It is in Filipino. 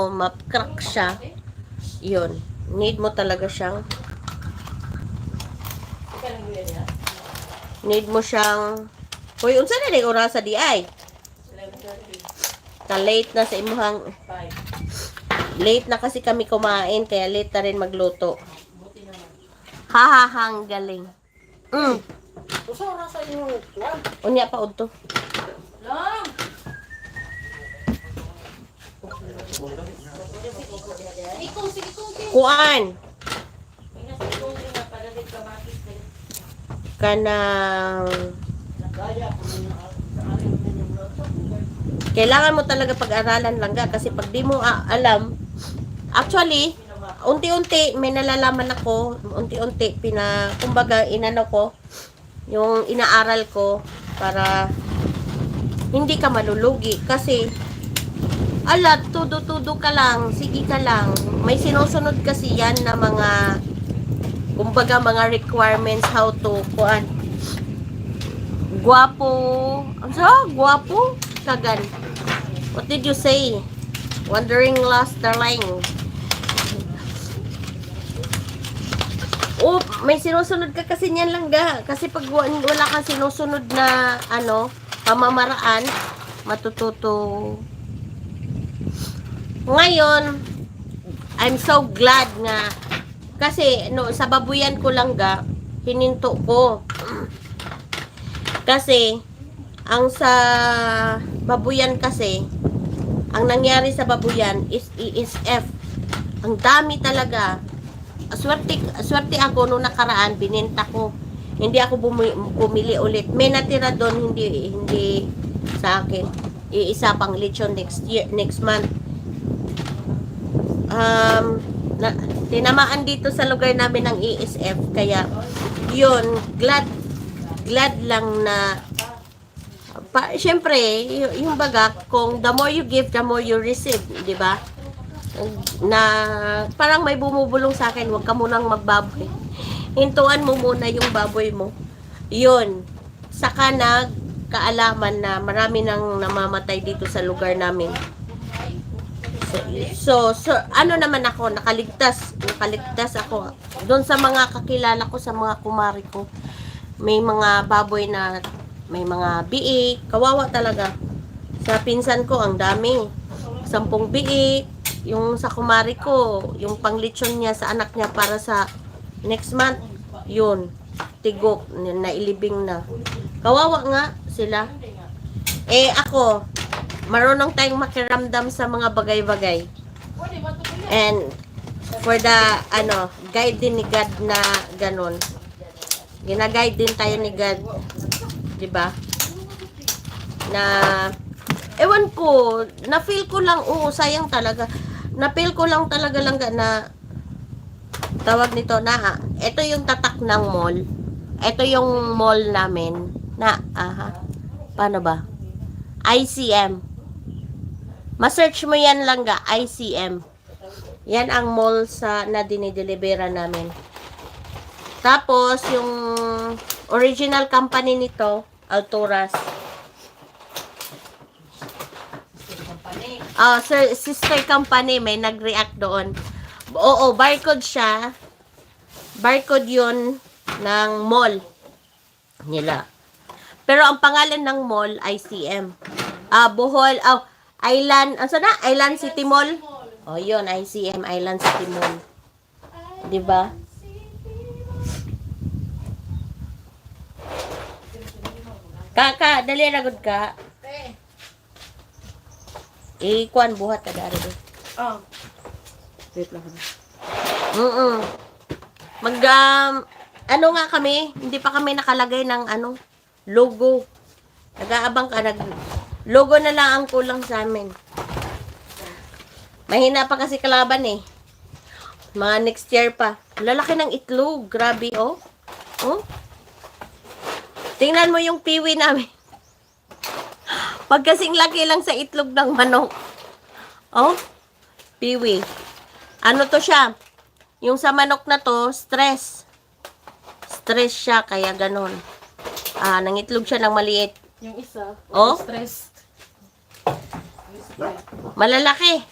ma-crack siya, yun. Need mo talaga siyang Hoy, unsa na ni oras sa di ay? Ka-late na sa imuhang late na kasi kami kumain, kaya late na rin magluto. Hahahang galing. Usa oras sa inyo kuan. Unya pa udto. Lang. Kuan. Kanang kailangan mo talaga pag-aralan lang kasi pag di mo alam, actually, unti-unti may nalalaman ako, unti-unti kumbaga inano ko, yung inaaral ko para hindi ka malulugi kasi tudo-tudo ka lang, sige ka lang. May sinusunod kasi yan na mga kumbaga mga requirements how to kuan. Guwapo. Guwapo? Kagan. What did you say? Wandering lost darling. Oh, may sinusunod ka kasi niyan lang ga. Kasi pag wala kang sinusunod na pamamaraan, matututo. Ngayon, I'm so glad nga kasi sa babuyan ko lang ga, hininto ko. Kasi ang sa babuyan kasi, ang nangyari sa babuyan is ESF. Ang dami talaga. Swerte ako nung nakaraan, binenta ko. Hindi ako bumili ulit. May natira doon, hindi sa akin. Iisa pang lechon next month. Tinamaan dito sa lugar namin ng ESF, kaya yun, glad lang na syempre, yung baga, kung the more you give, the more you receive, di ba? Na parang may bumubulong sa akin, huwag ka munang magbaboy. Hintuan mo muna yung baboy mo. Yun. Saka kaalaman na marami nang namamatay dito sa lugar namin. So ano naman ako, nakaligtas ako. Doon sa mga kakilala ko, sa mga kumari ko, may mga baboy na may mga biik, kawawa talaga. Sa pinsan ko, ang dami. 10 biik. Yung sa kumari ko, yung panglitsyon niya sa anak niya para sa next month, yun, tigok, nailibing na. Kawawa nga sila. Ako, marunong tayong makiramdam sa mga bagay-bagay. And, for the, guide din ni God na ganun. Ginaguide din tayo ni God. Diba? Na ewan ko, na-feel ko lang, sayang talaga. Na-feel ko lang talaga na tawag nito na, ito yung tatak ng mall. Ito yung mall namin na, paano ba? ICM. Ma-search mo yan lang ga, ICM. Yan ang mall na dinidelibera namin. Tapos, yung original company nito, Alturas. Sister company, may nag-react doon. Oo, barcode siya. Barcode yun ng mall nila. Pero ang pangalan ng mall, ICM. Bohol, Island, Island City Mall. Yun, ICM, Island City Mall. Diba? Dali ragod ka. Kuan buhat ka dari do. Wait lang. Nga kami, hindi pa kami nakalagay ng logo. Nag-aabang ka, logo na lang ang kulang sa amin. Mahina pa kasi kalaban Mga next year pa. Lalaki ng itlog, grabe Tingnan mo yung piwi namin. Pagkasing laki lang sa itlog ng manok. Piwi. Ano to siya? Yung sa manok na to, stress. Stress siya, kaya ganon. Nangitlog siya ng maliit. Yung isa, Oh? stress. Malalaki.